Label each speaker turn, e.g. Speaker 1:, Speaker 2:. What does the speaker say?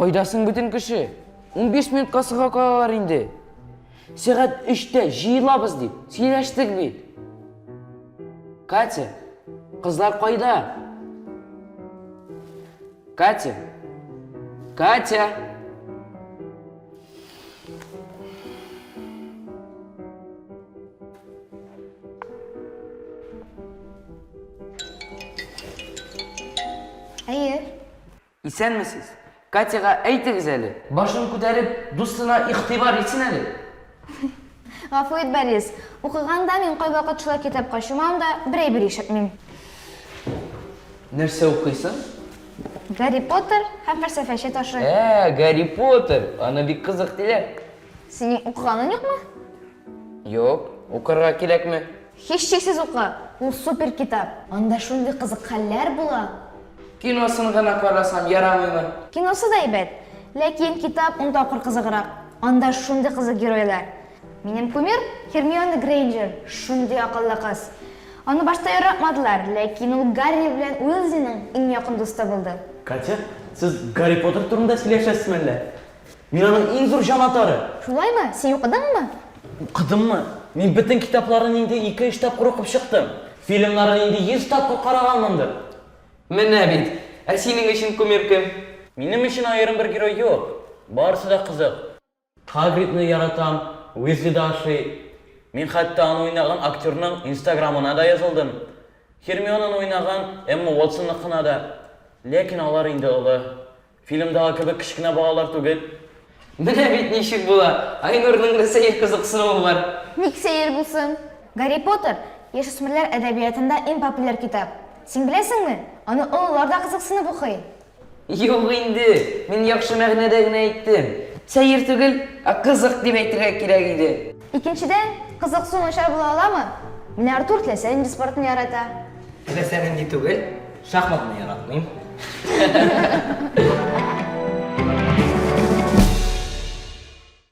Speaker 1: Қойдасың бүтін кіші? 15 минутқа сыға қалар енді. Сағат 3-те жиылабыз деп, сөйлештік бет. Катя, қызлар қойда? Катя? Катя? Исәнмісіз? Катяға әйтіңіз әлі. Башын көтеріп, достына иқтибар етсін әлі.
Speaker 2: Ғафу ет Борис. Оқығанда мен қой вақытшылар кітапқа шумам да бір ешітмеймін.
Speaker 1: Нәрсе оқисың?
Speaker 2: Гарри Поттер һәм фәлсәфәші ташы.
Speaker 1: Гарри Поттер. Аны бик қызық делер.
Speaker 2: Сенің оқығаның жоқ ма?
Speaker 1: Жоқ, оқырға керекме?
Speaker 2: Һич шексіз оқы. Ол супер китап. Анда шундай қызық хәлләр була.
Speaker 1: Киносын ғана қарасам ярамаймы?
Speaker 2: Киносы да әйбәт. Ләкин китап онда оқыр қызығырақ. Анда шундай қызық геройлар. Минем кумир Гермиона Грейнджер. Шундай ақыллы қыз. Аны башта яратмадылар, ләкин ул Гарри белән Уизлиның иң якын дусты булды.
Speaker 3: Катя, сіз Гарри Поттер турында сөйләшәсез әллә? Мин аның иң зур җанатары.
Speaker 2: Шулаймы? Сен укыдыңмы?
Speaker 3: Укыдыммы? Мин бөтен китапларын инде 2-3 тапкыр укып чыктым. Фильмнарын инде 100 тапкыр караганмындыр.
Speaker 1: Менә бит. Ә синең өчен кумир кем?
Speaker 3: Минем өчен аерым бер герой юк. Барысы да кызык. Хагридны яратам, Уизли да ашый. Мин хәтта аны уйнаган актерның Инстаграмына да язылдым. Гермионаны уйнаган Эмма Уотсонныкына да. Ләкин алар инде олы. Фильмдагы кебек кичкенә балалар түгел.
Speaker 1: Менә бит ничек була. Айнурның да сәер кызыксынуы бар.
Speaker 2: Ник сәер булсын? Гарри Поттер яшүсмерләр әдәбиятында иң популяр китап. Син беләсеңме? Аны олылар да кызыксынып укый.
Speaker 1: Юк инде. Мин яхшы мәгънәдә генә әйттем. Сәер түгел, кызык дип әйтергә кирәк иде.
Speaker 2: Икенчедән, кызыксыну начар була аламы? Менә Артур теләсә инде спортны ярата.
Speaker 1: Теләсә нинди түгел, шахматны яратмыйм.